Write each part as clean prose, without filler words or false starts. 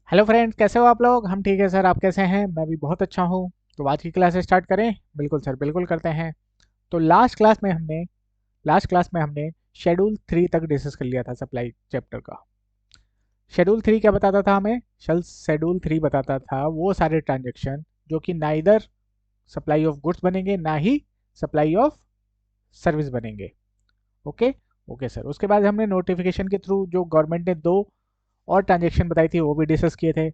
Hello friends, कैसे हो आप लोग। हम ठीक है सर, आप कैसे हैं। मैं भी बहुत अच्छा हूँ। तो आज की क्लास स्टार्ट करें। बिल्कुल सर, बिल्कुल करते हैं। तो लास्ट क्लास में हमने शेड्यूल 3 तक डिस्कस कर लिया था, सप्लाई चैप्टर का। शेड्यूल 3 क्या बताता था हमें। शेड्यूल 3 बताता था वो सारे ट्रांजेक्शन जो कि ना इधर सप्लाई ऑफ गुड्स बनेंगे, ना ही सप्लाई ऑफ सर्विस बनेंगे। ओके। ओके सर, उसके बाद हमने नोटिफिकेशन के थ्रू जो गवर्नमेंट ने दो और ट्रांजेक्शन बताई थी वो भी डिस्कस किए थे।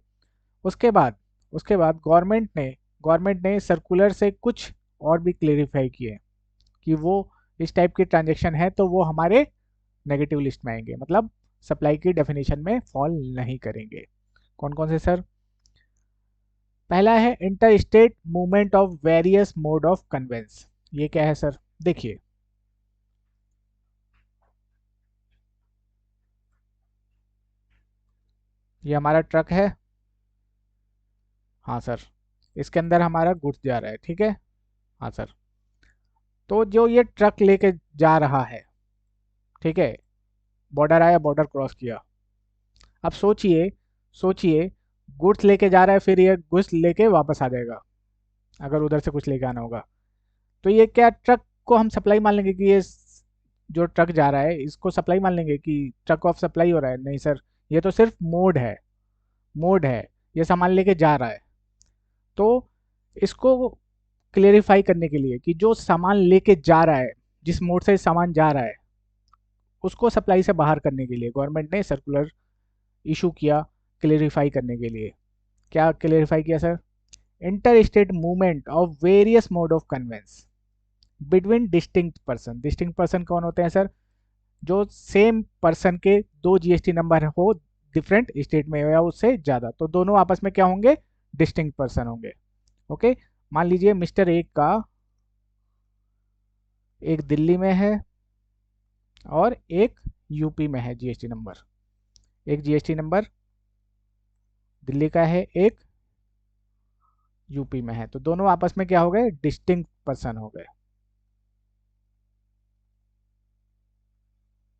उसके बाद उसके बाद गवर्नमेंट ने सर्कुलर से कुछ और भी क्लेरिफाई किए कि वो इस टाइप के ट्रांजेक्शन है तो वो हमारे नेगेटिव लिस्ट में आएंगे, मतलब सप्लाई की डेफिनेशन में फॉल नहीं करेंगे। कौन कौन से सर। पहला है inter state movement of various mode of conveyance. ये क्या है सर। देखिए, ये हमारा ट्रक है। हाँ सर। इसके अंदर हमारा गुड्स जा रहा है, ठीक है। हाँ सर। तो जो ये ट्रक लेके जा रहा है, ठीक है, बॉर्डर आया, बॉर्डर क्रॉस किया। अब सोचिए, सोचिए, गुड्स लेके जा रहा है, फिर ये गुड्स लेके वापस आ जाएगा। अगर उधर से कुछ लेके आना होगा तो ये क्या ट्रक को हम सप्लाई मान लेंगे कि जो ट्रक जा रहा है इसको सप्लाई मान लेंगे कि ट्रक ऑफ सप्लाई हो रहा है। नहीं सर, ये तो सिर्फ मोड है। ये सामान लेके जा रहा है। तो इसको क्लेरिफाई करने के लिए कि जो सामान लेके जा रहा है, जिस मोड से सामान जा रहा है, उसको सप्लाई से बाहर करने के लिए गवर्नमेंट ने सर्कुलर इशू किया, क्लेरिफाई करने के लिए। क्या क्लेरिफाई किया sir. Inter state movement of various mode of conveyance between distinct person कौन होते हैं सर। जो सेम पर्सन के दो जीएसटी नंबर हो, डिफरेंट स्टेट में हो या उससे ज्यादा, तो दोनों आपस में क्या होंगे, डिस्टिंक्ट पर्सन होंगे। ओके। मान लीजिए मिस्टर एक का एक दिल्ली में है और एक यूपी में है जीएसटी नंबर। एक जीएसटी नंबर दिल्ली का है, एक यूपी में है, तो दोनों आपस में क्या हो गए, डिस्टिंक्ट पर्सन हो गए।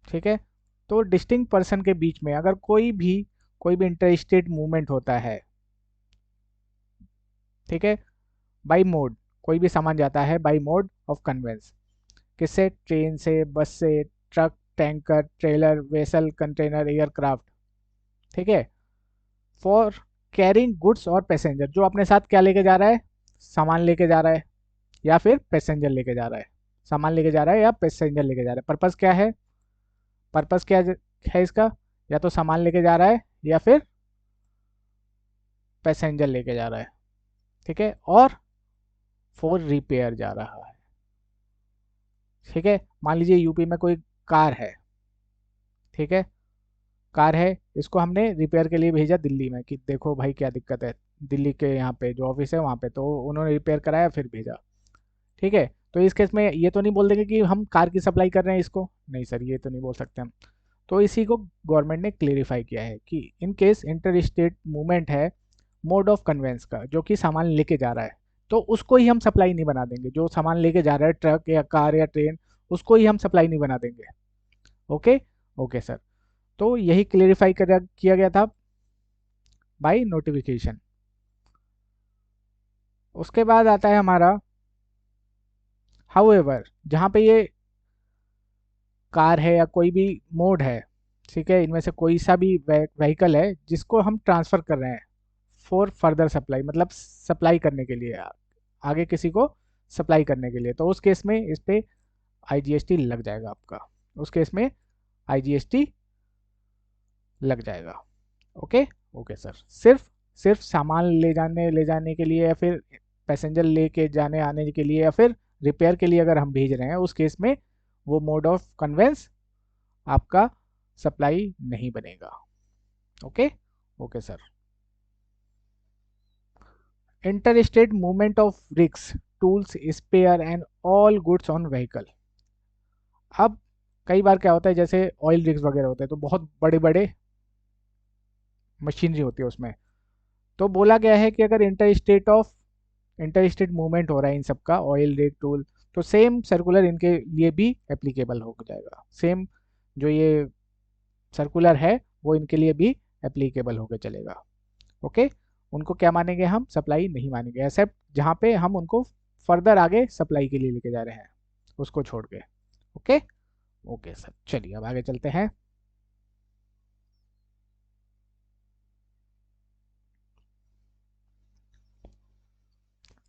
ठीक है। तो डिस्टिंक्ट पर्सन के बीच में अगर कोई भी इंटर स्टेट मूवमेंट होता है, ठीक है, बाई मोड, कोई भी सामान जाता है बाई मोड ऑफ कन्वेंस। किससे, ट्रेन से, बस से, truck, tanker, trailer, vessel, container, aircraft. ठीक है। फॉर कैरिंग गुड्स और पैसेंजर, जो अपने साथ क्या लेके जा रहा है, सामान लेके जा रहा है या फिर पैसेंजर लेके जा रहा है। सामान लेके जा रहा है या पैसेंजर लेके जा रहा है। पर्पस क्या है, पर्पस क्या है इसका। या तो सामान लेके जा रहा है या फिर पैसेंजर लेके जा रहा है। ठीक है। और फॉर रिपेयर जा रहा है। ठीक है। मान लीजिए यूपी में कोई कार है, ठीक है, कार है, इसको हमने रिपेयर के लिए भेजा दिल्ली में कि देखो भाई क्या दिक्कत है। दिल्ली के यहाँ पे जो ऑफिस है वहाँ पे, तो उन्होंने रिपेयर कराया फिर भेजा। ठीक है। तो इस केस में ये तो नहीं बोल देंगे कि हम कार की सप्लाई कर रहे हैं इसको, नहीं सर, ये तो नहीं बोल सकते हम। तो इसी को गवर्नमेंट ने क्लेरिफाई किया है कि in case inter state movement है मोड ऑफ कन्वेंस का, जो कि सामान लेके जा रहा है, तो उसको ही हम सप्लाई नहीं बना देंगे। जो सामान लेके जा रहा है, ट्रक या कार या ट्रेन, उसको ही हम सप्लाई नहीं बना देंगे। ओके। Okay sir. तो यही क्लेरिफाई किया गया था बाय नोटिफिकेशन। उसके बाद आता है हमारा, हाउएवर, जहाँ पे ये कार है या कोई भी मोड है, ठीक है, इनमें से कोई सा भी व्हीकल है जिसको हम ट्रांसफ़र कर रहे हैं फॉर फर्दर सप्लाई, मतलब सप्लाई करने के लिए, आगे किसी को सप्लाई करने के लिए, तो उस केस में इस पे आईजीएसटी लग जाएगा आपका। उस केस में आईजीएसटी लग जाएगा। ओके। Okay sir. सिर्फ सिर्फ सामान ले जाने के लिए या फिर पैसेंजर लेके जाने आने के लिए या फिर रिपेयर के लिए अगर हम भेज रहे हैं, उस केस में वो मोड ऑफ कन्वेंस आपका सप्लाई नहीं बनेगा। Okay. Okay sir. Inter state movement of rigs, tools, spare and all goods on vehicle. अब कई बार क्या होता है, जैसे ऑयल रिग्स वगैरह होते हैं तो बहुत बड़े बड़े मशीनरी होती है उसमें। तो बोला गया है कि अगर इंटर स्टेट मूवमेंट हो रहा है इन सब का, ऑयल रिग, टूल, तो सेम सर्कुलर इनके लिए भी एप्लीकेबल हो जाएगा। सेम जो ये सर्कुलर है वो इनके लिए भी एप्लीकेबल होकर चलेगा। ओके, उनको क्या मानेंगे हम, सप्लाई नहीं मानेंगे, एक्सेप्ट जहाँ पे हम उनको फर्दर आगे सप्लाई के लिए लेके जा रहे हैं उसको छोड़ के। ओके, ओके सर, चलिए अब आगे चलते हैं।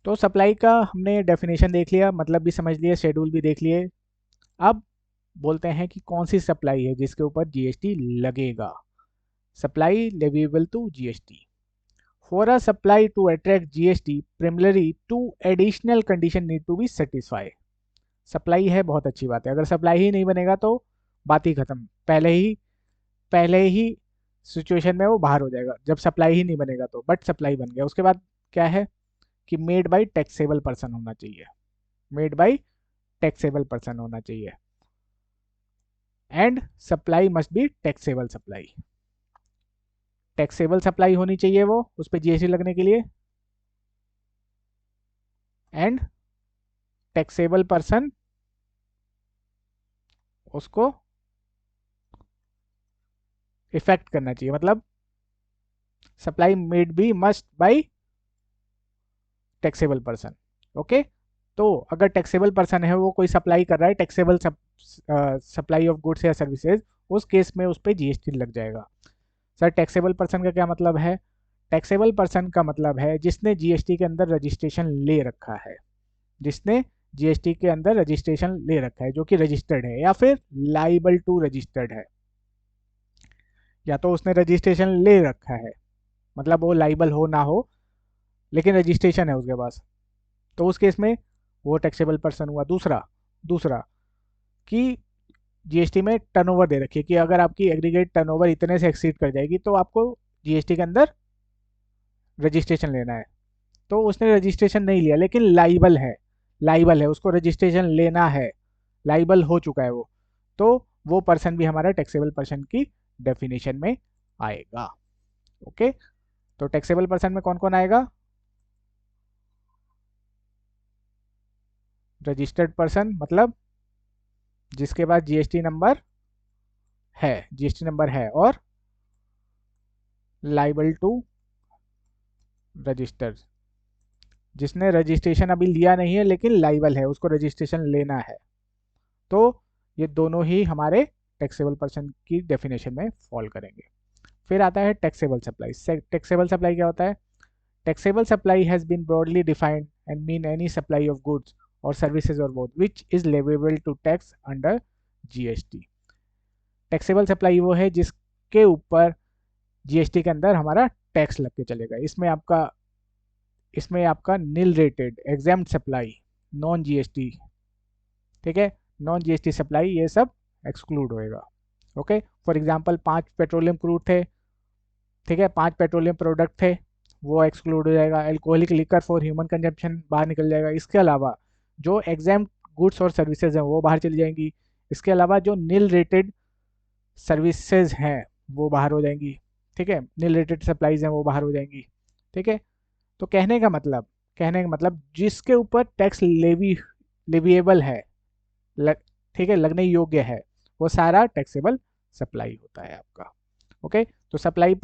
तो सप्लाई का हमने डेफिनेशन देख लिया, मतलब भी समझ लिया, शेड्यूल भी देख लिए। अब बोलते हैं कि कौन सी सप्लाई है जिसके ऊपर जीएसटी लगेगा। Supply leviable to GST. For a supply to attract GST primarily two additional condition need to be satisfy. Supply है, बहुत अच्छी बात है, अगर सप्लाई ही नहीं बनेगा तो बात ही खत्म, पहले ही सिचुएशन में वो बाहर हो जाएगा जब सप्लाई ही नहीं बनेगा तो। बट सप्लाई बन गया, उसके बाद क्या है कि मेड बाय टैक्सेबल पर्सन होना चाहिए, मेड बाय टैक्सेबल पर्सन होना चाहिए, and supply must be taxable supply. Taxable supply होनी चाहिए वो, उस पर जीएसटी लगने के लिए, एंड टैक्सेबल पर्सन उसको इफेक्ट करना चाहिए, मतलब supply made be must by taxable person. Okay, तो अगर टैक्सेबल पर्सन है वो कोई सप्लाई कर रहा है, टैक्सेबल सप्लाई ऑफ गुड्स या सर्विसेज, उस केस में उस पर जीएसटी लग जाएगा। सर टैक्सेबल पर्सन का क्या मतलब है? टैक्सेबल पर्सन का मतलब है जिसने जीएसटी के अंदर रजिस्ट्रेशन ले रखा है, जिसने जीएसटी के अंदर रजिस्ट्रेशन ले रखा है, जो कि रजिस्टर्ड है या फिर लाइबल टू रजिस्टर्ड है। या तो उसने रजिस्ट्रेशन ले रखा है, मतलब वो लाइबल हो ना हो लेकिन रजिस्ट्रेशन है उसके पास, तो उस केस में वो टैक्सेबल पर्सन हुआ। दूसरा दूसरा कि जीएसटी में टर्नओवर दे रखी है कि अगर आपकी एग्रीगेट टर्नओवर इतने से एक्सीड कर जाएगी तो आपको जीएसटी के अंदर रजिस्ट्रेशन लेना है। तो उसने रजिस्ट्रेशन नहीं लिया लेकिन लाइबल है, उसको रजिस्ट्रेशन लेना है, लाइबल हो चुका है वो, तो वो पर्सन भी हमारा टैक्सेबल पर्सन की डेफिनेशन में आएगा। ओके, तो टैक्सेबल पर्सन में कौन कौन आएगा? रजिस्टर्ड पर्सन, मतलब जिसके पास जीएसटी नंबर है, और लाइबल टू रजिस्टर, जिसने रजिस्ट्रेशन अभी लिया नहीं है लेकिन लाइबल है, उसको रजिस्ट्रेशन लेना है। तो ये दोनों ही हमारे टैक्सेबल पर्सन की डेफिनेशन में फॉल करेंगे। फिर आता है टैक्सेबल सप्लाई। टैक्सेबल सप्लाई क्या होता है? Taxable supply has been broadly defined and mean any supply of goods और सर्विसेज और both which is leviable to tax under GST. Taxable supply वो है जिसके ऊपर जीएसटी के अंदर हमारा टैक्स लग के चलेगा। इसमें आपका nil rated, exempt supply, non GST, ठीक है, नॉन जीएसटी सप्लाई, ये सब एक्सक्लूड होएगा। Okay, for example 5 petroleum crude थे, ठीक है, 5 पेट्रोलियम प्रोडक्ट थे, वो एक्सक्लूड हो जाएगा। Alcoholic liquor for human consumption बाहर निकल जाएगा। इसके अलावा जो एग्जाम्ड गुड्स और सर्विसेज हैं वो बाहर चली जाएंगी। इसके अलावा जो नील रेटेड सर्विसेज हैं वो बाहर हो जाएंगी, ठीक है, नील रेटेड सप्लाईज हैं वो बाहर हो जाएंगी, ठीक है। तो कहने का मतलब जिसके ऊपर टैक्स लेविएबल है, लग, ठीक है, लगने योग्य है, वो सारा टैक्सेबल सप्लाई होता है आपका। ओके, तो सप्लाई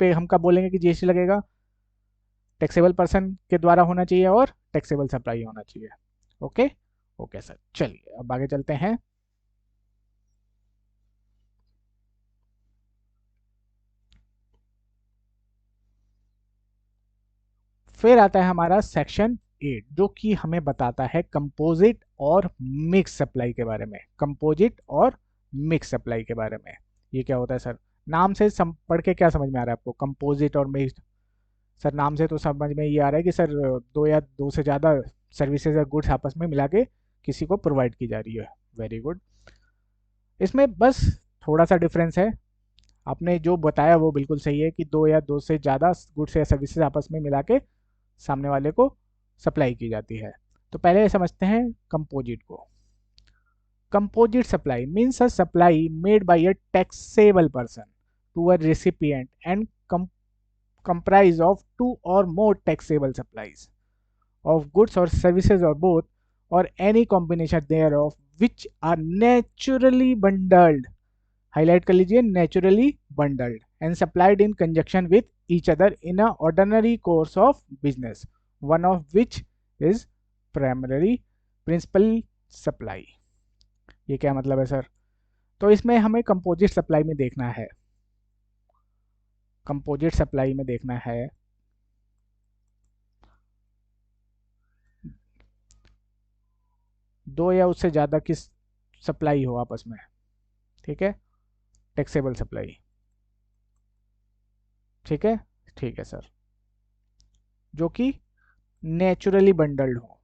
पे हम कब बोलेंगे कि जीएसटी लगेगा? टैक्सेबल पर्सन के द्वारा होना चाहिए और टैक्सेबल सप्लाई होना चाहिए। ओके, ओके सर, चलिए अब आगे चलते हैं। फिर आता है हमारा सेक्शन 8 जो कि हमें बताता है कंपोजिट और मिक्स सप्लाई के बारे में। कंपोजिट और मिक्स सप्लाई के बारे में, ये क्या होता है सर? नाम से पढ़ के क्या समझ में आ रहा है आपको, कंपोजिट और मिक्स? सर नाम से तो समझ में ये आ रहा है कि सर दो या दो से ज़्यादा सर्विसेज या गुड्स आपस में मिला के किसी को प्रोवाइड की जा रही है। Very good. इसमें बस थोड़ा सा डिफरेंस है, आपने जो बताया वो बिल्कुल सही है कि दो या दो से ज़्यादा गुड्स या सर्विसेज आपस में मिला के सामने वाले को सप्लाई की जाती है। तो पहले समझते हैं कंपोजिट को। Composite supply means a supply made by a taxable person to a recipient and comprise of two or more taxable supplies of goods or services or both or any combination thereof which are naturally bundled, highlight कर लीजिए, naturally bundled and supplied in conjunction with each other in a ordinary course of business, one of which is primary principal supply। ये क्या मतलब है sir? तो इसमें हमें composite supply में देखना है, कंपोजिट सप्लाई में देखना है दो या उससे ज़्यादा की सप्लाई हो आपस में, ठीक है, टैक्सेबल सप्लाई, ठीक है, ठीक है सर, जो कि नेचुरली बंडल्ड हो,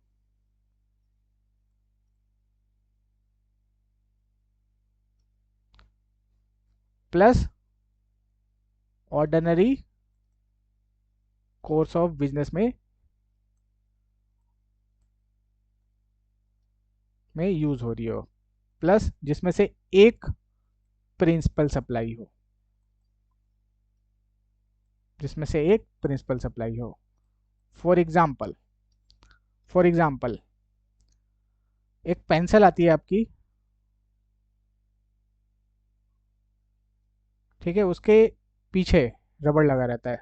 plus ordinary course of business में यूज हो रही हो, प्लस जिसमें से एक प्रिंसिपल सप्लाई हो, जिसमें से एक प्रिंसिपल सप्लाई हो। फॉर एग्जाम्पल, फॉर एग्जाम्पल एक पेंसिल आती है आपकी, ठीक है, उसके पीछे रबड़ लगा रहता है,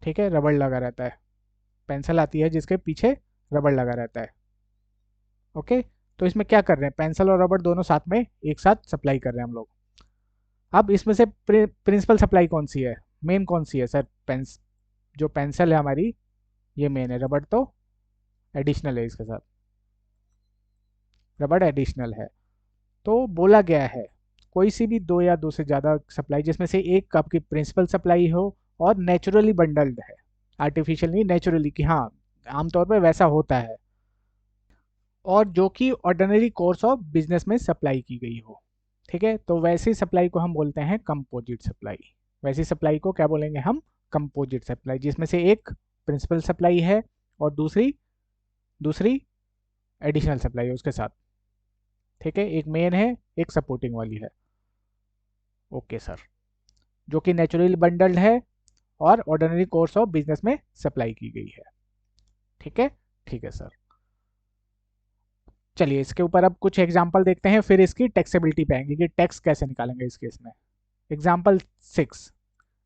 ठीक है, रबड़ लगा रहता है, पेंसिल आती है जिसके पीछे रबड़ लगा रहता है, ओके। तो इसमें क्या कर रहे हैं, पेंसिल और रबड़ दोनों साथ में एक साथ सप्लाई कर रहे हैं हम लोग। अब इसमें से प्रिंसिपल सप्लाई कौन सी है, मेन कौन सी है सर? जो पेंसिल है हमारी ये मेन है, रबड़ तो एडिशनल है, इसके साथ रबड़ एडिशनल है। तो बोला गया है कोई सी भी दो या दो से ज़्यादा सप्लाई जिसमें से एक आपकी प्रिंसिपल सप्लाई हो और नेचुरली बंडल्ड है, आर्टिफिशियल नहीं, नेचुरली, कि हाँ आमतौर पर वैसा होता है, और जो कि ऑर्डिनरी कोर्स ऑफ बिजनेस में सप्लाई की गई हो, ठीक है। तो वैसी सप्लाई को हम बोलते हैं कंपोजिट सप्लाई। वैसी सप्लाई को क्या बोलेंगे हम? कंपोजिट सप्लाई, जिसमें से एक प्रिंसिपल सप्लाई है और दूसरी दूसरी एडिशनल सप्लाई है उसके साथ, ठीक है, एक मेन है एक सपोर्टिंग वाली है, ओके सर, जो कि नेचुरली बंडल्ड है और ऑर्डिनरी कोर्स ऑफ बिजनेस में सप्लाई की गई है, ठीक है, ठीक है सर। चलिए इसके ऊपर अब कुछ एग्जांपल देखते हैं, फिर इसकी टैक्सेबिलिटी पे आएंगे कि टैक्स कैसे निकालेंगे इस केस में। Example 6,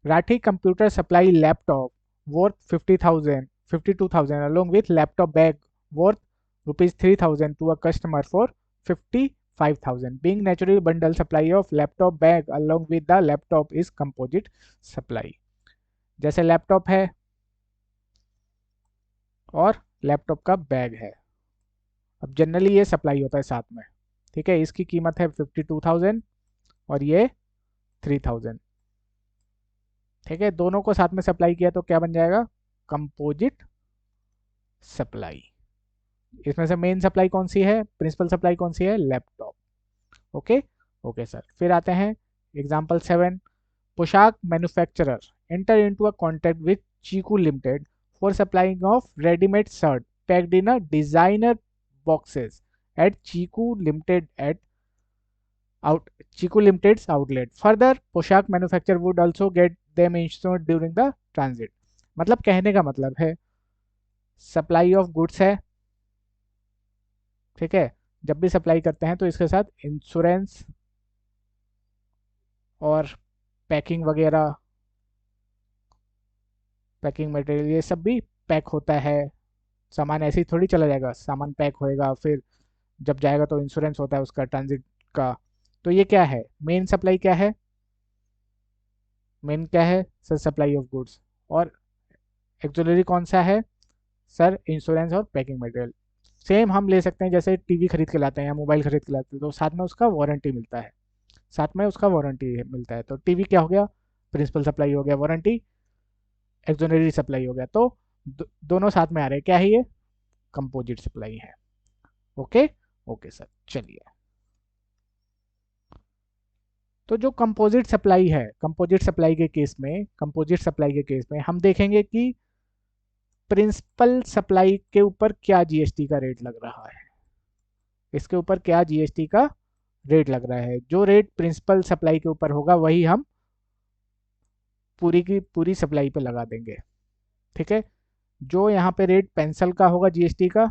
Rathi computer supply laptop worth 50,000 52,000 along with laptop bag worth ₹3,000 to a customer for 55,000, being naturally bundle supply of laptop bag along with the laptop is composite supply। जैसे laptop है और laptop का bag है, अब generally ये supply होता है साथ में, ठीक है, इसकी कीमत है 52,000 और ये 3,000, ठीक है, दोनों को साथ में सप्लाई किया तो क्या बन जाएगा? Composite supply. इसमें से मेन सप्लाई कौन सी है, प्रिंसिपल सप्लाई कौन सी है? Laptop, okay, okay sir. फिर आते हैं example 7, Poshak manufacturer enter into a contract with Chiku Limited for supplying of readymade shirt packed in a designer boxes at Chiku Limited's outlet. Further, Poshak manufacture would also get them insured during the transit। मतलब कहने का मतलब है supply of goods है, ठीक है, जब भी सप्लाई करते हैं तो इसके साथ इंश्योरेंस और पैकिंग वगैरह, पैकिंग मटेरियल ये सब भी पैक होता है। सामान ऐसे ही थोड़ी चला जाएगा, सामान पैक होएगा, फिर जब जाएगा तो इंश्योरेंस होता है उसका, ट्रांजिट का। तो ये क्या है, मेन सप्लाई क्या है? मेन क्या है सर? Supply of goods. और एक्चुअली कौन सा है सर? इंश्योरेंस और पैकिंग मटेरियल। सेम हम ले सकते हैं, जैसे टीवी खरीद के लाते हैं या मोबाइल खरीद के लाते हैं तो साथ में उसका वारंटी मिलता है, साथ में उसका वारंटी मिलता है। तो टीवी क्या हो गया? प्रिंसिपल सप्लाई हो गया, वारंटी एक्सोनरी सप्लाई हो गया। तो दोनों साथ में आ रहे हैं, क्या है ये? कंपोजिट सप्लाई है, ओके, ओके सर। चलिए, तो जो कंपोजिट सप्लाई है, कंपोजिट सप्लाई के केस में, कंपोजिट सप्लाई के केस में हम देखेंगे कि प्रिंसिपल सप्लाई के ऊपर क्या जीएसटी का रेट लग रहा है, इसके ऊपर क्या जीएसटी का रेट लग रहा है। जो रेट प्रिंसिपल सप्लाई के ऊपर होगा वही हम पूरी की पूरी सप्लाई पे लगा देंगे, ठीक है। जो यहाँ पे रेट पेंसिल का होगा जीएसटी का,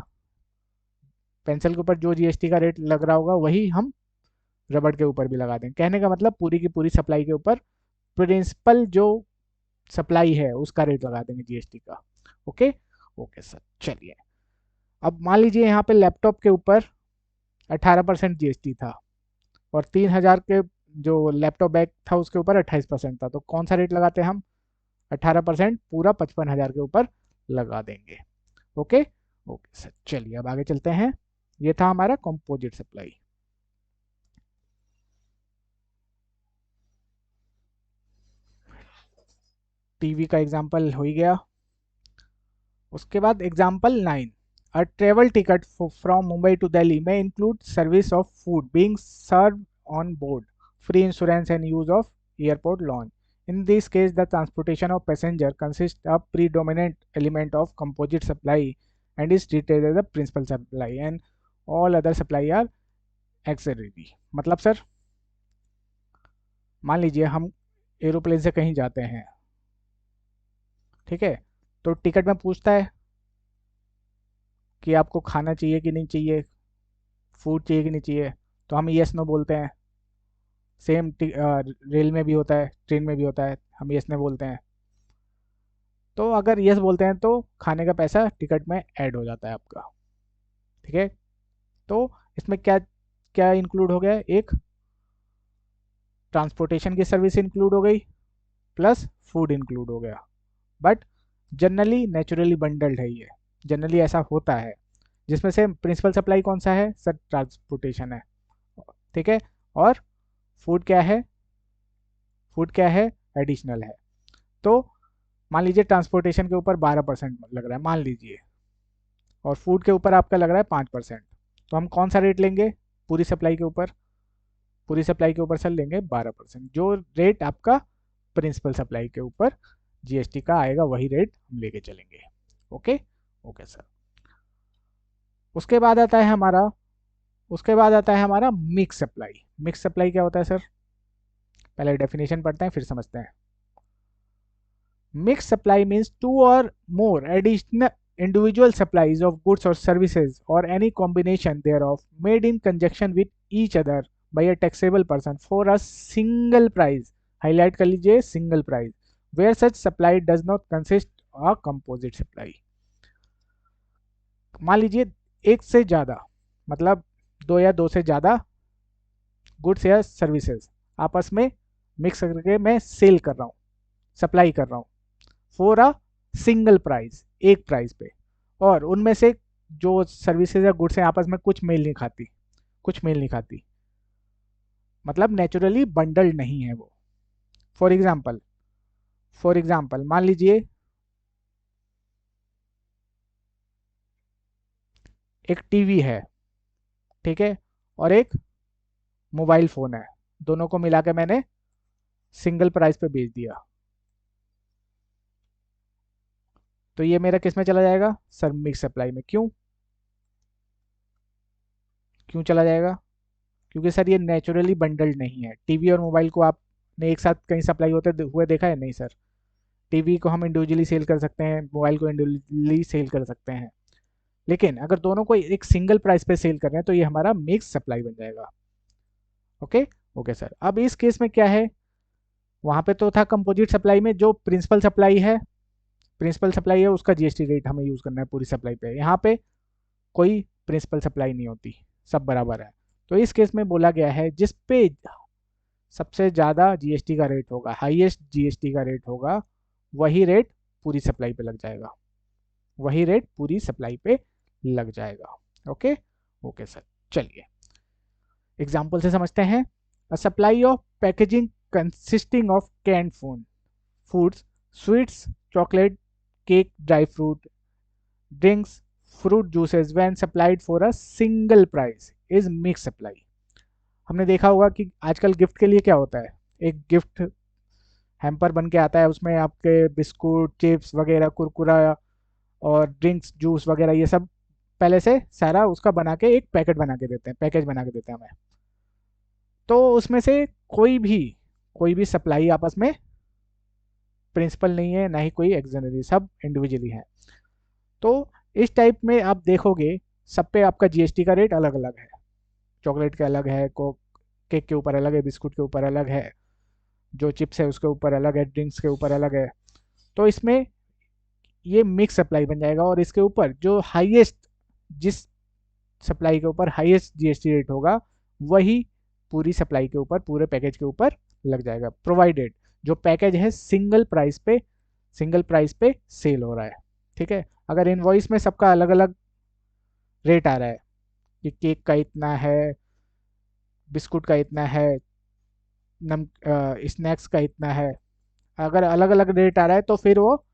पेंसिल के ऊपर जो जीएसटी का रेट लग रहा होगा वही हम रबड़ के ऊपर भी लगा देंगे। कहने का मतलब पूरी की पूरी सप्लाई के ऊपर प्रिंसिपल जो सप्लाई है उसका रेट लगा देंगे जीएसटी का। ओके ओके सर, चलिए अब मान लीजिए यहाँ पे लैपटॉप के ऊपर 18% जीएसटी था और 3000 के जो लैपटॉप बैग था उसके ऊपर 28% था, तो कौन सा रेट लगाते हैं हम? 18% पूरा 55,000 के ऊपर लगा देंगे। ओके ओके सर, चलिए अब आगे चलते हैं। ये था हमारा कंपोजिट सप्लाई। टीवी का एग्जांपल हो ही गया। उसके बाद example 9, a travel ticket from Mumbai to Delhi में include service of food being serve on board, free insurance and use of airport lounge. In this case, the transportation of passenger consists of predominant element of composite supply and is treated as a principal supply and all other supply are auxiliary। मतलब sir मान लीजिए हम aeroplane से कहीं जाते हैं, ठीक है, तो टिकट में पूछता है कि आपको खाना चाहिए कि नहीं चाहिए, फूड चाहिए कि नहीं चाहिए, तो हम यस नो बोलते हैं। सेम रेल में भी होता है, ट्रेन में भी होता है, हम यस नो बोलते हैं। तो अगर यस बोलते हैं तो खाने का पैसा टिकट में ऐड हो जाता है आपका, ठीक है। तो इसमें क्या क्या इंक्लूड हो गया? एक ट्रांसपोर्टेशन की सर्विस इंक्लूड हो गई प्लस फूड इंक्लूड हो गया। बट जनरली नेचुरली बंडल्ड है ये, जनरली ऐसा होता है। जिसमें से प्रिंसिपल सप्लाई कौन सा है सर? ट्रांसपोर्टेशन है, ठीक है। और फूड क्या है? फूड क्या है? एडिशनल है। तो मान लीजिए ट्रांसपोर्टेशन के ऊपर 12% लग रहा है मान लीजिए, और फूड के ऊपर आपका लग रहा है 5%, तो हम कौन सा रेट लेंगे पूरी सप्लाई के ऊपर? पूरी सप्लाई के ऊपर सर लेंगे 12%। जो रेट आपका प्रिंसिपल सप्लाई के ऊपर जीएसटी का आएगा वही रेट हम लेके चलेंगे। Okay okay sir. उसके बाद आता है हमारा मिक्स सप्लाई। मिक्स सप्लाई क्या होता है सर? पहले डेफिनेशन पढ़ते हैं फिर समझते हैं। Mixed supply means two or more additional individual supplies of goods or services or any combination thereof made in conjunction with each other by a taxable person for a single price। Highlight कर लीजिए single price, where such supply does not consist a composite supply। मान लीजिए एक से ज़्यादा, मतलब दो या दो से ज़्यादा गुड्स या सर्विसेज आपस में मिक्स करके मैं सेल कर रहा हूँ, सप्लाई कर रहा हूँ फॉर अ सिंगल प्राइस, एक प्राइस पे, और उनमें से जो सर्विसेज या गुड्स हैं आपस में कुछ मेल नहीं खाती, कुछ मेल नहीं खाती, मतलब नेचुरली बंडल्ड नहीं है वो। फॉर एग्जाम्पल मान लीजिए एक टीवी है, ठीक है, और एक मोबाइल फ़ोन है, दोनों को मिला के मैंने सिंगल प्राइस पे बेच दिया, तो ये मेरा किस में चला जाएगा सर? मिक्स सप्लाई में। क्यों क्यों चला जाएगा? क्योंकि सर ये नेचुरली बंडल्ड नहीं है। टीवी और मोबाइल को आपने एक साथ कहीं सप्लाई होते हुए देखा है? नहीं सर। टीवी को हम इंडिविजुअली सेल कर सकते हैं, मोबाइल को इंडिविजुअली सेल कर सकते हैं, लेकिन अगर दोनों को एक सिंगल प्राइस पे सेल कर रहे हैं तो ये हमारा मिक्स सप्लाई बन जाएगा। Okay okay sir. अब इस केस में क्या है, वहां पे तो था कंपोजिट सप्लाई में जो प्रिंसिपल सप्लाई है उसका जीएसटी रेट हमें यूज करना है पूरी सप्लाई पे। यहाँ पे कोई प्रिंसिपल सप्लाई नहीं होती, सब बराबर है। तो इस केस में बोला गया है जिस पे सबसे ज़्यादा जीएसटी का रेट होगा, हाईएस्ट जीएसटी का रेट होगा, वही रेट पूरी सप्लाई पे लग जाएगा, वही रेट पूरी सप्लाई पे लग जाएगा। ओके ओके सर, चलिए एग्जाम्पल से समझते हैं। A supply of packaging consisting of canned foods, sweets, chocolate, cake, dry fruit, drinks, fruit juices when supplied for a single price is mixed supply। हमने देखा होगा कि आजकल गिफ्ट के लिए क्या होता है, एक गिफ्ट हैम्पर बन के आता है, उसमें आपके बिस्कुट, चिप्स वगैरह, कुरकुरा और ड्रिंक्स, जूस वगैरह ये सब पहले से सारा उसका बना के एक पैकेट बना के देते हैं, पैकेज बना के देते हैं हमें। तो उसमें से कोई भी सप्लाई आपस में प्रिंसिपल नहीं है, ना ही कोई एक्सनरी, सब इंडिविजुअली है। तो इस टाइप में आप देखोगे सब पे आपका जीएसटी का रेट अलग अलग है। चॉकलेट का अलग है, केक के ऊपर अलग है, बिस्कुट के ऊपर अलग है, जो चिप्स है उसके ऊपर अलग है, ड्रिंक्स के ऊपर अलग है। तो इसमें ये मिक्स सप्लाई बन जाएगा, और इसके ऊपर जो हाईएस्ट, जिस सप्लाई के ऊपर हाईएस्ट जीएसटी रेट होगा, वही पूरी सप्लाई के ऊपर, पूरे पैकेज के ऊपर लग जाएगा, प्रोवाइडेड जो पैकेज है सिंगल प्राइस पे सेल हो रहा है। ठीक है, अगर इनवॉइस में सबका अलग अलग रेट आ रहा है कि केक का इतना है, बिस्कुट का इतना है, नम स्नैक्स का इतना है, अगर अलग अलग रेट आ रहा है तो फिर वो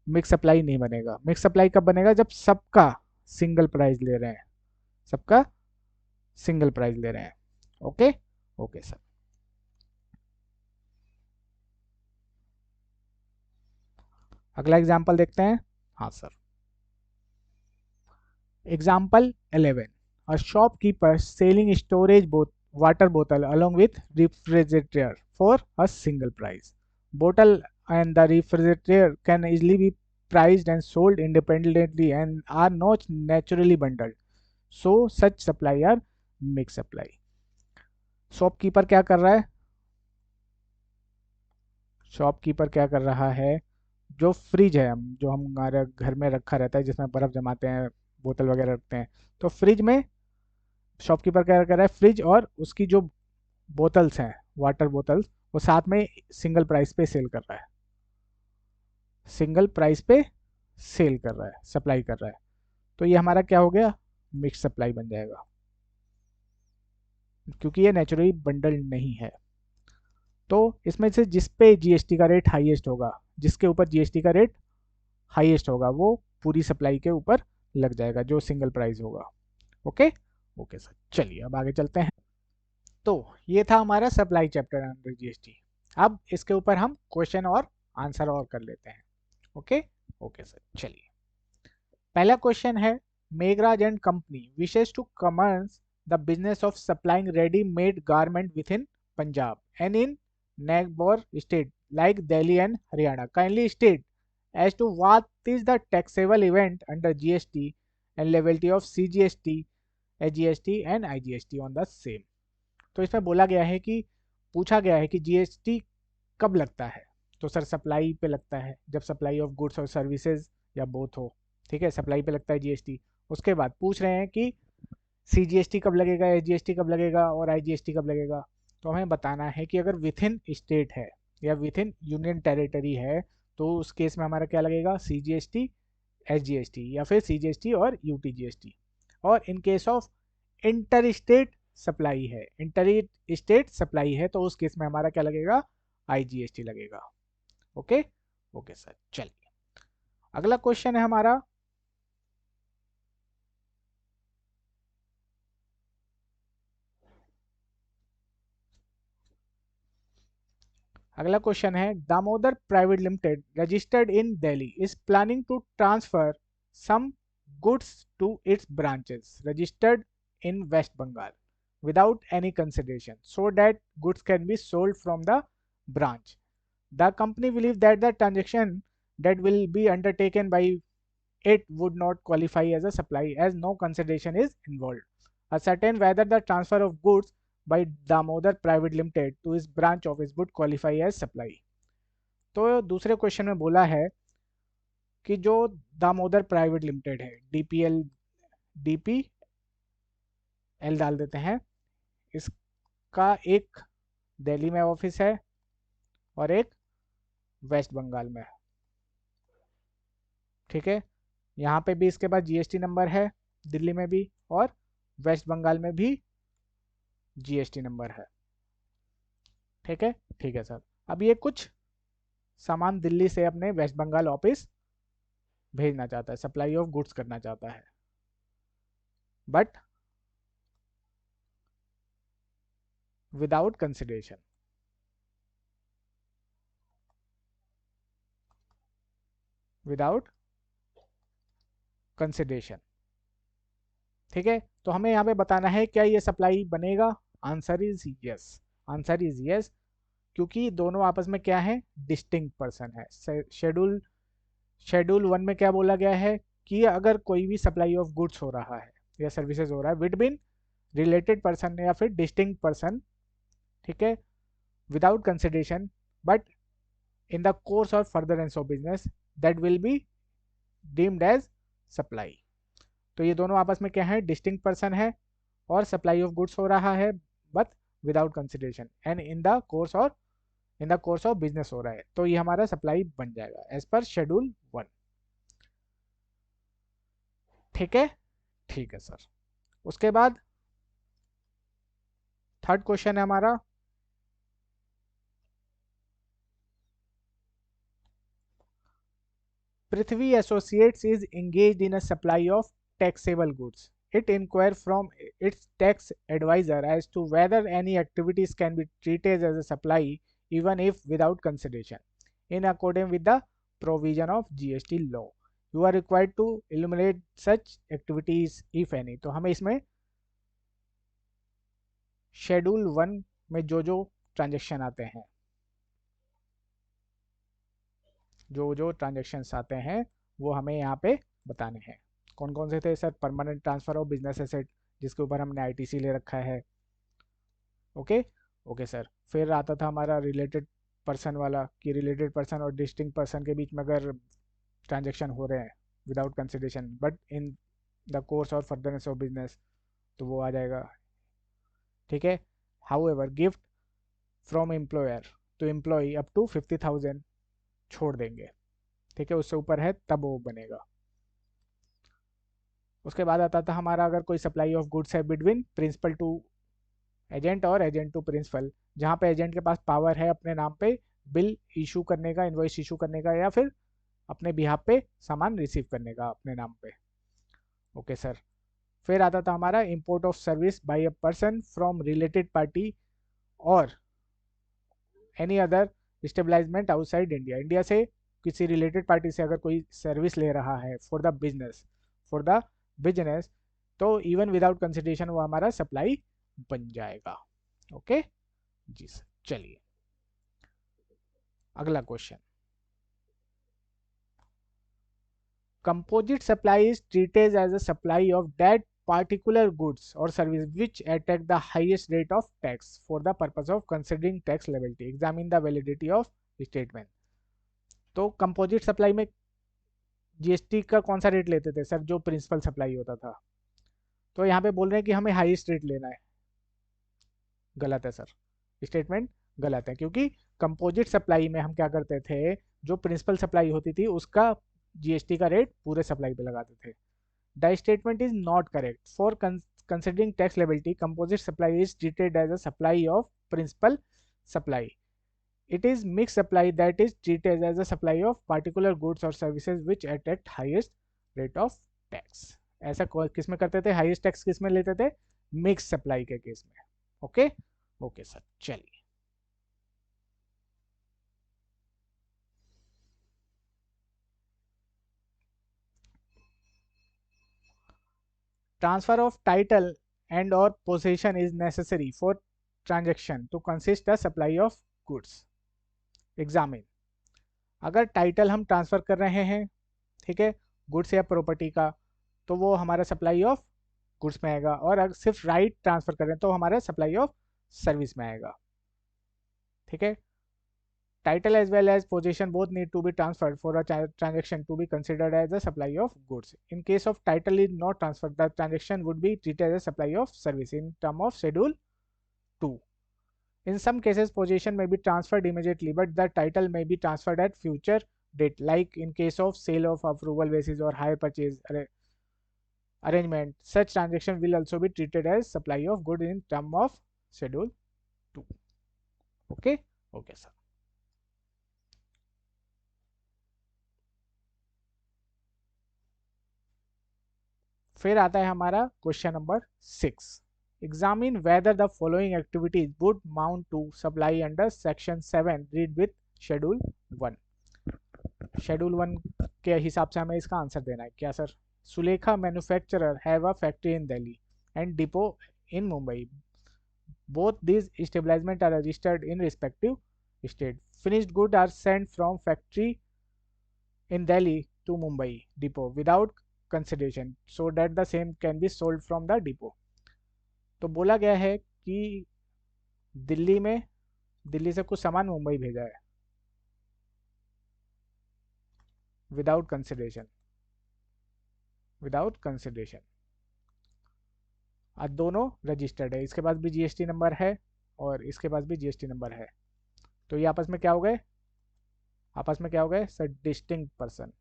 मिक्स सप्लाई नहीं बनेगा। मिक्स सप्लाई कब बनेगा? जब सबका सिंगल प्राइस ले रहे हैं, सबका सिंगल प्राइस ले रहे हैं। Okay, okay sir. अगला एग्जांपल देखते हैं। हाँ sir, example 11, a shopkeeper selling storage water bottle along with refrigerator for a single price. Bottle and the refrigerator can easily be priced and sold independently and are not naturally bundled, so such supply are mixed supply. Shopkeeper क्या कर रहा है? Shopkeeper क्या कर रहा है, जो fridge है, हम जो हमारे घर में रखा रहता है जिसमें बर्फ़ जमाते हैं, बोतल वगैरह रखते हैं, तो फ्रिज में शॉपकीपर क्या कर रहा है, फ्रिज और उसकी जो बोतल्स हैं, वाटर बोतल्स, वो साथ में सिंगल प्राइस पे सेल कर रहा है, सिंगल प्राइस पे सेल कर रहा है, सप्लाई कर रहा है। तो ये हमारा क्या हो गया? मिक्स सप्लाई बन जाएगा, क्योंकि ये नेचुरली बंडल नहीं है। तो इसमें से जिस पे जीएसटी का रेट हाईएस्ट होगा, जिसके ऊपर जीएसटी का रेट हाईएस्ट होगा, वो पूरी सप्लाई के ऊपर लग जाएगा, जो सिंगल प्राइस होगा। ओके, ओके सर, चलिए अब आगे चलते हैं। तो ये था हमारा सप्लाई चैप्टर अंडर जीएसटी। अब इसके ऊपर हम क्वेश्चन और आंसर और कर लेते हैं। ओके, ओके सर, चलिए। पहला क्वेश्चन है, Meghraj and company wishes to commence the business of supplying ready made garment within Punjab and in neighbor state like Delhi and Haryana. Kindly state as to what is the taxable event under GST and liability of CGST, SGST and IGST on the same. तो इसमें बोला गया है कि, पूछा गया है कि जीएसटी कब लगता है। तो सर सप्लाई पे लगता है, जब सप्लाई ऑफ गुड्स और सर्विसेज या बोथ हो। ठीक है, सप्लाई पे लगता है जीएसटी। उसके बाद पूछ रहे हैं कि सीजीएसटी कब लगेगा, एसजीएसटी कब लगेगा और आईजीएसटी कब लगेगा। तो हमें बताना है कि अगर विथ इन स्टेट है या विथ इन यूनियन टेरिटरी है, तो उस केस में हमारा क्या लगेगा? सीजीएसटी, एसजीएसटी, या फिर सीजीएसटी और यूटीजीएसटी। और in case of inter state supply है, इंटर स्टेट सप्लाई है, तो उस केस में हमारा क्या लगेगा? आईजीएसटी लगेगा। ओके, ओके सर, चलिए अगला क्वेश्चन है हमारा। अगला क्वेश्चन है, Damodar private limited registered in Delhi is planning to transfer some goods to its branches registered in West Bengal without any consideration so that goods can be sold from the branch. The company believes that the transaction that will be undertaken by it would not qualify as a supply as no consideration is involved. Ascertain whether the transfer of goods by Damodar Private Limited to its branch office would qualify as supply. तो दूसरे question में बोला है कि जो Damodar private limited है, DPL, DPL डाल देते हैं, इसका एक दिल्ली में ऑफिस है और एक वेस्ट बंगाल में। ठीक है, यहाँ पे भी इसके पास जीएसटी नंबर है, दिल्ली में भी और वेस्ट बंगाल में भी जीएसटी नंबर है। ठीक है, ठीक है सर। अब ये कुछ सामान दिल्ली से अपने वेस्ट बंगाल ऑफिस भेजना चाहता है, सप्लाई ऑफ गुड्स करना चाहता है, but without consideration, without consideration. ठीक है, तो हमें यहाँ पे बताना है क्या ये सप्लाई बनेगा। Answer is yes, answer is yes, क्योंकि दोनों आपस में क्या है? डिस्टिंक्ट पर्सन है। शेड्यूल 1 में क्या बोला गया है कि अगर कोई भी सप्लाई ऑफ गुड्स हो रहा है या सर्विसेज हो रहा है विद बिन रिलेटेड पर्सन या फिर डिस्टिंक्ट पर्सन ठीक है, without consideration but in the course or furtherance of business that will be deemed as supply. तो ये दोनों आपस में क्या है, डिस्टिंक्ट पर्सन है और सप्लाई ऑफ गुड्स हो रहा है but without consideration and in the course of business हो रहा है, तो ये हमारा सप्लाई बन जाएगा एज पर शेड्यूल 1। ठीक है, ठीक है सर। उसके बाद थर्ड क्वेश्चन है हमारा, Prithvi associates is engaged in a supply of taxable goods. It inquire from its tax advisor as to whether any activities can be treated as a supply even if without consideration in accordance with the provision of GST law. You are required to eliminate such activities if any. तो हमें इसमें schedule 1 में जो जो transaction आते हैं, जो जो ट्रांजेक्शन्स आते हैं वो हमें यहाँ पे बताने हैं। कौन कौन से थे sir? Permanent transfer of business asset, जिसके ऊपर हमने आईटीसी ले रखा है। Okay, okay sir. फिर आता था हमारा रिलेटेड पर्सन वाला, कि रिलेटेड पर्सन और डिस्टिंक्ट पर्सन के बीच में अगर ट्रांजेक्शन हो रहे हैं without consideration but in the course और फर्दरनेस ऑफ बिजनेस, तो वो आ जाएगा। ठीक है, however gift from employer to employee up to 50,000 छोड़ देंगे। ठीक है, उससे ऊपर है तब वो बनेगा। उसके बाद आता था हमारा, अगर कोई सप्लाई ऑफ गुड्स है बिटवीन प्रिंसिपल टू एजेंट और एजेंट टू प्रिंसिपल, जहाँ पे एजेंट के पास पावर है अपने नाम पे बिल इशू करने का, इनवॉइस इशू करने का, या फिर अपने बिहाफ पे सामान रिसीव करने का अपने नाम पे। Okay sir. फिर आता था हमारा import of service by a person from related party or any other establishment outside India. India से किसी रिलेटेड पार्टी से अगर कोई सर्विस ले रहा है फॉर द बिजनेस, तो इवन विदाउट कंसिडरेशन वो हमारा सप्लाई बन जाएगा। Okay ji sir. चलिए अगला question, composite supply is treated as a supply of that particular goods or service which attract the highest rate of tax for the purpose of considering tax liability. Examine the validity of statement. तो composite supply में GST का कौन सा rate लेते थे sir? जो principal supply होता था। तो यहाँ पे बोल रहे हैं कि हमें हाईएस्ट रेट लेना है। गलत है सर, स्टेटमेंट गलत है, क्योंकि कंपोजिट सप्लाई में हम क्या करते थे, जो प्रिंसिपल सप्लाई होती थी उसका जीएसटी का रेट पूरे सप्लाई पे लगाते थे। The statement is not correct for considering tax liability. Composite supply is treated as a supply of principal supply. It is mixed supply that is treated as a supply of particular goods or services which attract highest rate of tax. ऐसा किस में करते थे? Highest tax किस में लेते थे? Mix supply के केस में। Okay, okay sir. चलिए ट्रांसफर ऑफ टाइटल एंड और possession is necessary for transaction to consist the supply of goods. Examine, अगर टाइटल हम ट्रांसफर कर रहे हैं, ठीक है, गुड्स या प्रॉपर्टी का, तो वो हमारा सप्लाई ऑफ गुड्स में आएगा, और अगर सिर्फ राइट ट्रांसफर कर रहे हैं तो हमारा सप्लाई ऑफ सर्विस में आएगा। ठीक है, title as well as possession both need to be transferred for a transaction to be considered as a supply of goods. In case of title is not transferred, the transaction would be treated as a supply of service in term of schedule 2. In some cases possession may be transferred immediately but the title may be transferred at future date, like in case of sale of approval basis or hire purchase arrangement. Such transaction will also be treated as supply of good in term of schedule 2. Okay, okay sir. फिर आता है हमारा question number 6, examine whether the following activities would amount to supply under section 7 read with schedule 1। Schedule 1 के हिसाब से हमें इसका answer देना है। क्या sir? Sulekha manufacturer have a factory in Delhi and depot in Mumbai, both these establishments are registered in respective state. Finished goods are sent from factory in Delhi to Mumbai depot without consideration so that the same can be sold from the depot. तो बोला गया है कि दिल्ली से कुछ सामान मुंबई भेजा है विदाउट कंसिडरेशन। आज दोनों रजिस्टर्ड है, इसके पास भी जीएसटी नंबर है और इसके पास भी जीएसटी नंबर है। तो ये आपस में क्या हो गए सर, डिस्टिंक्ट पर्सन।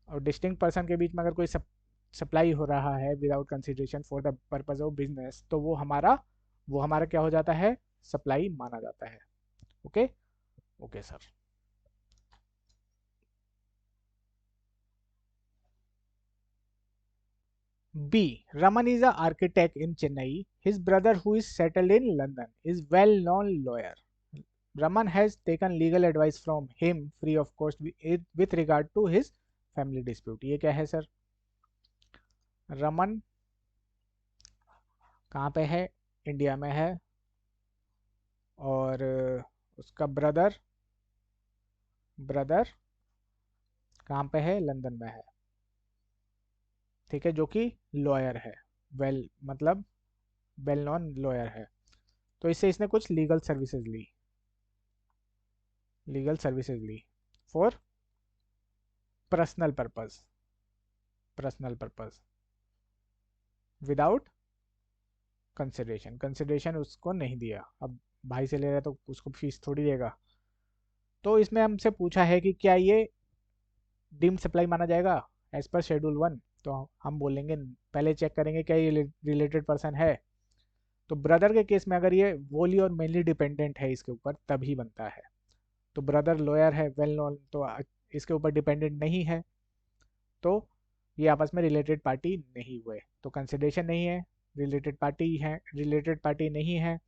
और डिस्टिंक्ट पर्सन के बीच में अगर कोई सप्लाई हो रहा है without consideration for the purpose of business, तो वो हमारा क्या हो जाता है, सप्लाई माना जाता है। Okay okay sir. B. Raman is an architect in Chennai. His brother, who is settled in London, is well-known lawyer. Raman has taken legal advice from him free of cost with regard to his family dispute. ये क्या है sir? Raman कहाँ पे है? India में है। और उसका ब्रदर कहाँ पे है? लंदन में है। ठीक है, जो कि लॉयर है, मतलब वेल नॉन लॉयर है। तो इससे इसने कुछ लीगल सर्विसेज ली for personal purpose without consideration उसको नहीं दिया। अब भाई से ले रहा है तो उसको फीस थोड़ी देगा। तो इसमें हमसे पूछा है कि क्या ये डीम्ड सप्लाई माना जाएगा एज पर शेड्यूल 1। तो हम बोलेंगे, पहले चेक करेंगे क्या ये रिलेटेड पर्सन है। तो ब्रदर के केस में अगर ये वोली और मेनली डिपेंडेंट है इसके ऊपर तभी बनता है। तो ब्रदर लॉयर है, वेल नोन, तो इसके ऊपर डिपेंडेंट नहीं है, तो ये आपस में रिलेटेड पार्टी नहीं हुए। तो कंसिडरेशन नहीं है, रिलेटेड पार्टी नहीं है,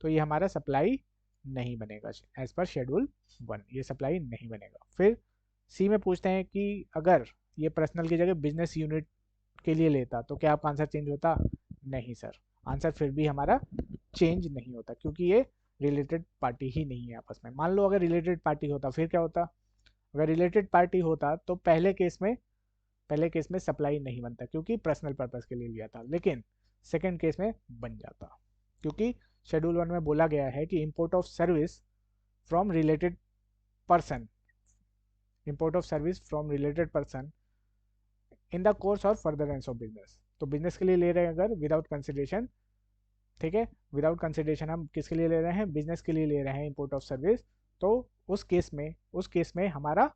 तो ये हमारा सप्लाई नहीं बनेगा एज पर शेड्यूल 1। ये सप्लाई नहीं बनेगा। फिर सी में पूछते हैं कि अगर ये पर्सनल की जगह बिजनेस यूनिट के लिए लेता तो क्या आपका आंसर चेंज होता? नहीं सर, आंसर फिर भी हमारा चेंज नहीं होता, क्योंकि ये रिलेटेड पार्टी ही नहीं है आपस में। मान लो अगर रिलेटेड पार्टी होता फिर क्या होता? अगर रिलेटेड पार्टी होता तो पहले केस में सप्लाई नहीं बनता, क्योंकि पर्सनल पर्पस के लिए लिया था। लेकिन सेकंड केस में बन जाता, क्योंकि शेड्यूल 1 में बोला गया है कि import of service from related person in the course or furtherance of business. तो बिजनेस के लिए ले रहे हैं अगर विदाउट कंसिडरेशन, ठीक है, विदाउट कंसिडरेशन हम किसके लिए ले रहे हैं? बिजनेस के लिए ले रहे हैं इंपोर्ट ऑफ सर्विस। तो उस केस में हमारा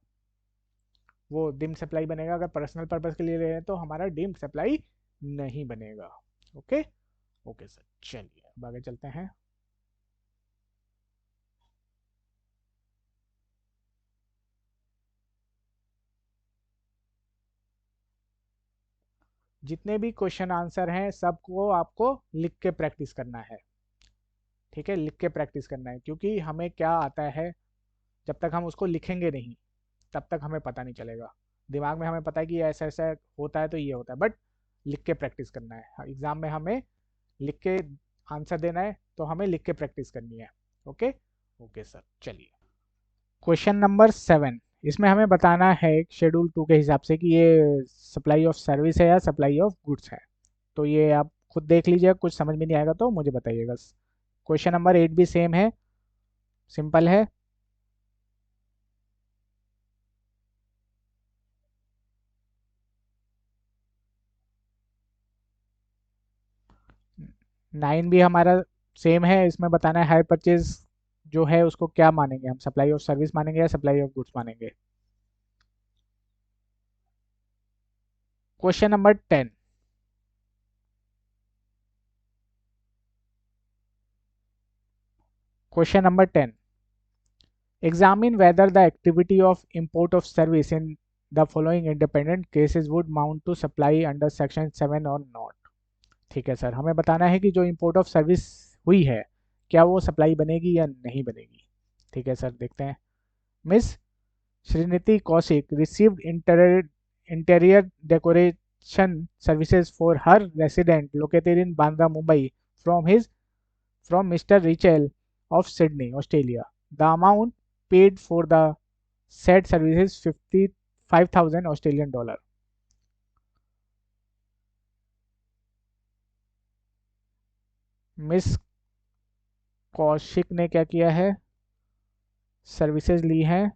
वो डीम्ड सप्लाई बनेगा। अगर पर्सनल पर्पस के लिए ले रहे हैं तो हमारा डीम्ड सप्लाई नहीं बनेगा। ओके ओके सर, चलिए अब आगे चलते हैं। जितने भी क्वेश्चन आंसर हैं सबको आपको लिख के प्रैक्टिस करना है। ठीक है, लिख के प्रैक्टिस करना है, क्योंकि हमें क्या आता है जब तक हम उसको लिखेंगे नहीं तब तक हमें पता नहीं चलेगा। दिमाग में हमें पता है कि ऐसा ऐसा होता है तो ये होता है, बट लिख के प्रैक्टिस करना है। एग्जाम में हमें लिख के आंसर देना है, तो हमें लिख के प्रैक्टिस करनी है। ओके ओके सर, चलिए क्वेश्चन नंबर 7। इसमें हमें बताना है शेड्यूल 2 के हिसाब से कि ये सप्लाई ऑफ सर्विस है या सप्लाई ऑफ गुड्स है। तो ये आप खुद देख लीजिएगा, कुछ समझ में नहीं आएगा तो मुझे बताइएगा। क्वेश्चन नंबर 8 भी सेम है, सिंपल है। 9 भी हमारा सेम है। इसमें बताना है हायर परचेज जो है उसको क्या मानेंगे हम, सप्लाई ऑफ सर्विस मानेंगे या सप्लाई ऑफ गुड्स मानेंगे। Question number 10। Question number 10, examine whether the activity of import of service in the following independent cases would mount to supply under section 7 or not। ठीक है sir, हमें बताना है कि जो इंपोर्ट ऑफ सर्विस हुई है क्या वो सप्लाई बनेगी या नहीं बनेगी। ठीक है सर, देखते हैं। Miss Shriniti Kaushik received interior decoration services for her resident located in Bandra Mumbai from Mr. Richel of Sydney, Australia. The amount paid for the said service is 55,000 Australian dollar. Miss Kaushik ने क्या किया है, सर्विसेज ली हैं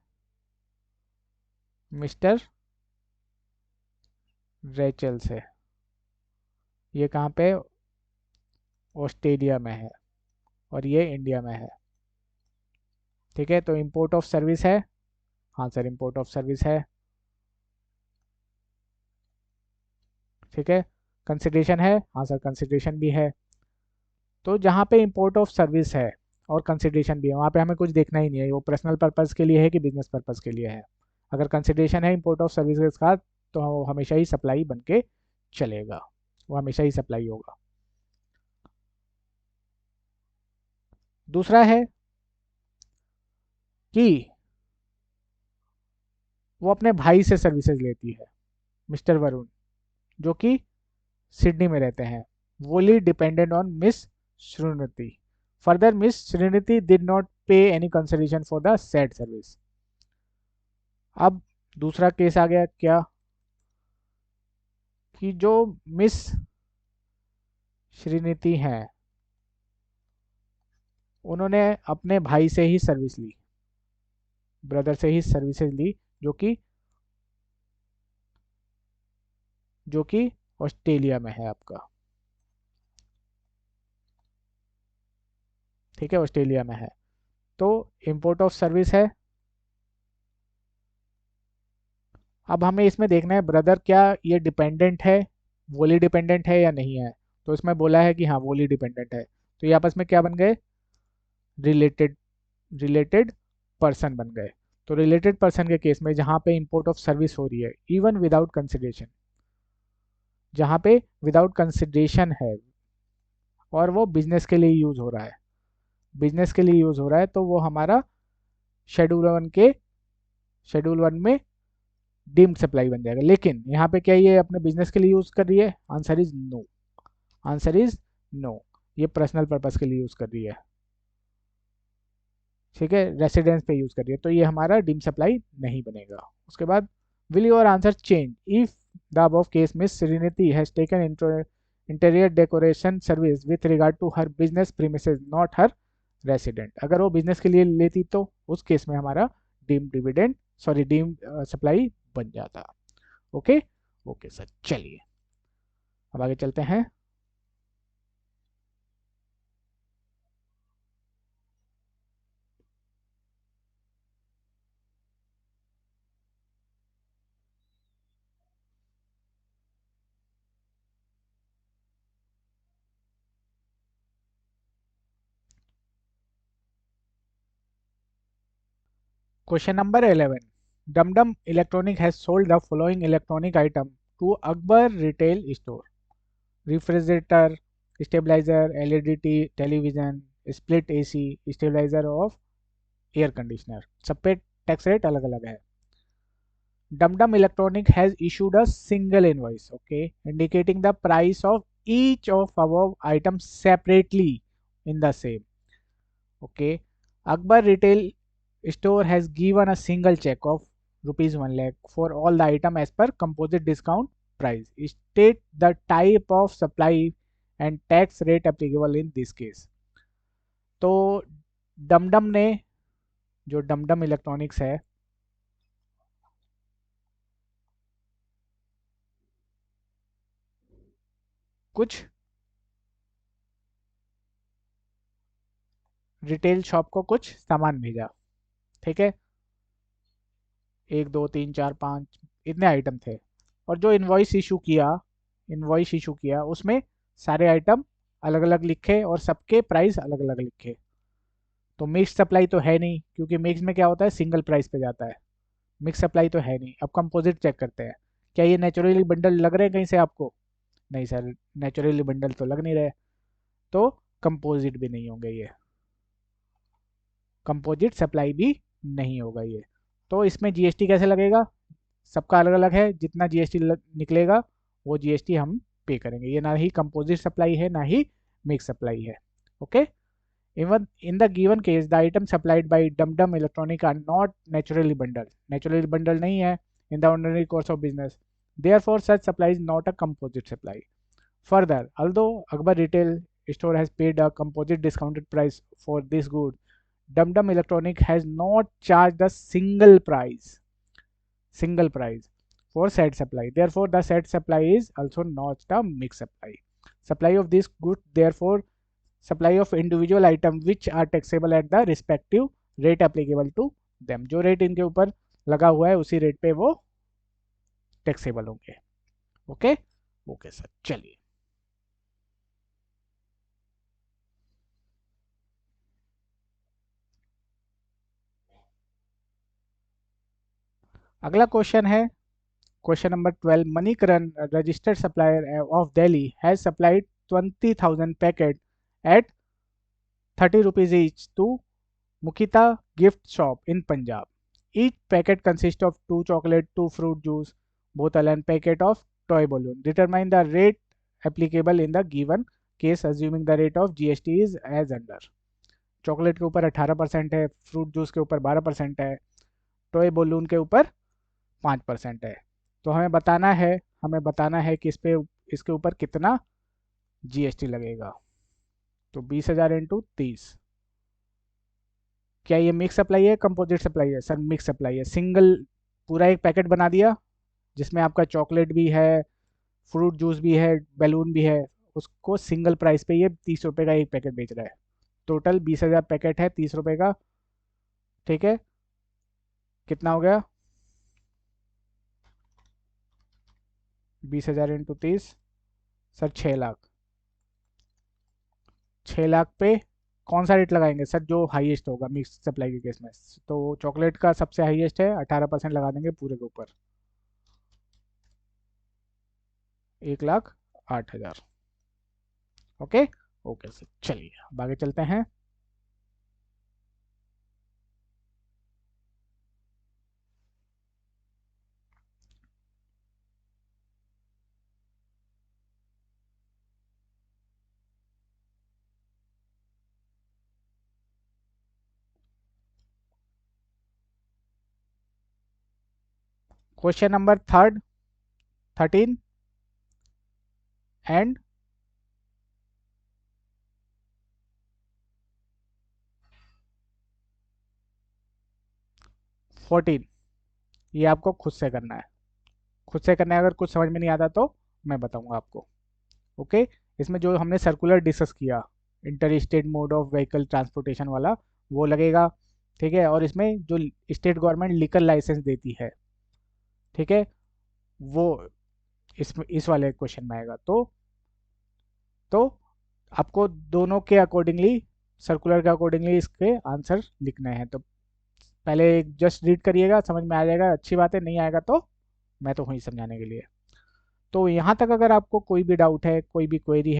मिस्टर रेचल से। ये कहाँ पे, ऑस्ट्रेलिया में है और ये इंडिया में है। ठीक है, तो इंपोर्ट ऑफ सर्विस है। हाँ सर, इंपोर्ट ऑफ सर्विस है। ठीक है, कंसिडरेशन है। हाँ सर, कंसिडरेशन भी है। तो जहाँ पे इंपोर्ट ऑफ सर्विस है और कंसिडरेशन भी है, वहाँ पे हमें कुछ देखना ही नहीं है वो पर्सनल पर्पज़ के लिए है कि बिजनेस पर्पज़ के लिए है। अगर कंसिडरेशन है इंपोर्ट ऑफ सर्विसेज का, तो वो हमेशा ही सप्लाई बन के चलेगा, वो हमेशा ही सप्लाई होगा। दूसरा है कि वो अपने भाई से सर्विसेज लेती है, मिस्टर वरुण, जो कि सिडनी में रहते हैं। Wholly dependent on miss Shriniti. Further miss Shriniti did not pay any consideration for the said service. अब दूसरा केस आ गया क्या, कि जो मिस श्रीनिति हैं, उन्होंने अपने भाई से ही सर्विस ली, ब्रदर से ही सर्विसेज ली, जो कि ऑस्ट्रेलिया में है आपका। ठीक है, ऑस्ट्रेलिया में है। तो इंपोर्ट ऑफ सर्विस है। अब हमें इसमें देखना है ब्रदर क्या ये डिपेंडेंट है, वोली डिपेंडेंट है या नहीं है। तो इसमें बोला है कि हाँ वोली डिपेंडेंट है, तो ये आपस में क्या बन गए, रिलेटेड रिलेटेड पर्सन बन गए। तो रिलेटेड पर्सन के केस में जहाँ पे इंपोर्ट ऑफ सर्विस हो रही है इवन विदाउट कंसिडरेशन, जहाँ पे विदाउट कंसिडरेशन है और वो बिजनेस के लिए यूज हो रहा है, बिजनेस के लिए यूज हो रहा है, तो वो हमारा शेड्यूल वन में डीम्ड सप्लाई बन जाएगा। लेकिन यहाँ पे क्या ये अपने बिजनेस के लिए यूज कर रही है, answer is no, answer is no, ये पर्सनल पर्पस के लिए यूज कर रही है। ठीक है, रेसिडेंस पे यूज कर रही है, तो ये हमारा डीम सप्लाई नहीं बनेगा। उसके बाद will your answer change if the above case miss Shriniti has taken interior decoration service with regard to her business premises not her resident. अगर वो बिजनेस के लिए लेती तो उस केस में हमारा deem dividend sorry deem supply बन जाता। ओके ओके सर, चलिए अब आगे चलते हैं। Question number 11. Dum Electronic has sold the following electronic item to Akbar Retail Store. Refrigerator, stabilizer, LED television, split AC, stabilizer of air conditioner. सब पे tax rate अलग अलग है। Dum Electronic has issued a single invoice, okay, indicating the price of each of above items separately in the same. Okay, Akbar Retail Store has given a single check of rupees 1 lakh for all the item as per composite discount price. State the type of supply and tax rate applicable in this case. तो dumdum ने, जो dumdum electronics है, कुछ retail shop को कुछ सामान भेजा। ठीक है, 1 2 3 4 5 इतने आइटम थे, और जो इनवॉइस इशू किया उसमें सारे आइटम अलग अलग लिखे और सबके प्राइस अलग अलग लिखे। तो मिक्स सप्लाई तो है नहीं, क्योंकि मिक्स में क्या होता है, सिंगल प्राइस पे जाता है। मिक्स सप्लाई तो है नहीं। अब कंपोजिट चेक करते हैं, क्या ये नेचुरली बंडल लग रहे हैं कहीं से आपको? नहीं सर, नेचुरली बंडल तो लग नहीं रहे, तो कंपोजिट भी नहीं होंगे ये, कंपोजिट सप्लाई भी नहीं होगा ये। तो इसमें जीएसटी कैसे लगेगा, सबका अलग अलग है, जितना जीएसटी निकलेगा वो जीएसटी हम पे करेंगे। ये ना ही कंपोजिट सप्लाई है ना ही मिक्स सप्लाई है। Okay, even in the given case the items supplied by Dum Electronic are not naturally bundled नहीं है in the ordinary course of business, therefore such supply is not a composite supply. Further, although Akbar Retail store has paid a composite discounted price for this good, Dum Dum Electronic has not charged a single price for said supply. Therefore, the said supply is also not a mixed supply. Supply of this good, therefore, supply of individual item which are taxable at the respective rate applicable to them. जो rate इनके ऊपर लगा हुआ है उसी rate पे वो taxable होंगे. ओके ओके सर, चलिए अगला क्वेश्चन है. Question number 12. Manikaran, a registered supplier of Delhi, has supplied 20,000 packets at 30 rupees each to Mukita gift shop in Punjab. Each packet consists of 2 chocolate, 2 fruit juice bottle and packet of toy balloon. Determine the rate applicable in the given case assuming the rate of GST is as under. Chocolate के ऊपर 18% है, fruit juice के ऊपर 12% है, toy balloon के ऊपर 5% है. तो हमें बताना है कि इसके ऊपर कितना जीएसटी लगेगा. तो 20,000 इंटू 30. क्या ये मिक्स सप्लाई है, कंपोजिट सप्लाई है? सर मिक्स सप्लाई है. सिंगल पूरा एक पैकेट बना दिया जिसमें आपका चॉकलेट भी है, फ्रूट जूस भी है, बैलून भी है, उसको सिंगल प्राइस पे ये 30 रुपये का एक पैकेट बेच रहा है. टोटल 20,000 पैकेट है 30 रुपये का. ठीक है, कितना हो गया? 20,000 इंटू 30. सर 6 लाख. 6 लाख पे कौन सा रेट लगाएंगे सर? जो हाईएस्ट होगा मिक्स सप्लाई के केस में. तो चॉकलेट का सबसे हाईएस्ट है, 18% लगा देंगे पूरे के ऊपर. 1,08,000. ओके ओके सर, चलिए अब आगे चलते हैं. Question number 13 and 14. ये आपको खुद से करना है. खुद से करना है. अगर कुछ समझ में नहीं आता तो मैं बताऊंगा आपको. ओके. इसमें जो हमने सर्कुलर डिस्कस किया, inter state mode of vehicle transportation वाला, वो लगेगा. ठीक है, और इसमें जो स्टेट गवर्नमेंट लिकर लाइसेंस देती है, ठीक है, वो इस वाले क्वेश्चन में आएगा. तो आपको दोनों के अकॉर्डिंगली, सर्कुलर के अकॉर्डिंगली इसके आंसर लिखने हैं. तो पहले जस्ट रीड करिएगा, समझ में आ जाएगा. अच्छी बात है, नहीं आएगा तो मैं तो हूँ ही समझाने के लिए. तो यहाँ तक अगर आपको कोई भी डाउट है, कोई भी क्वेरी है,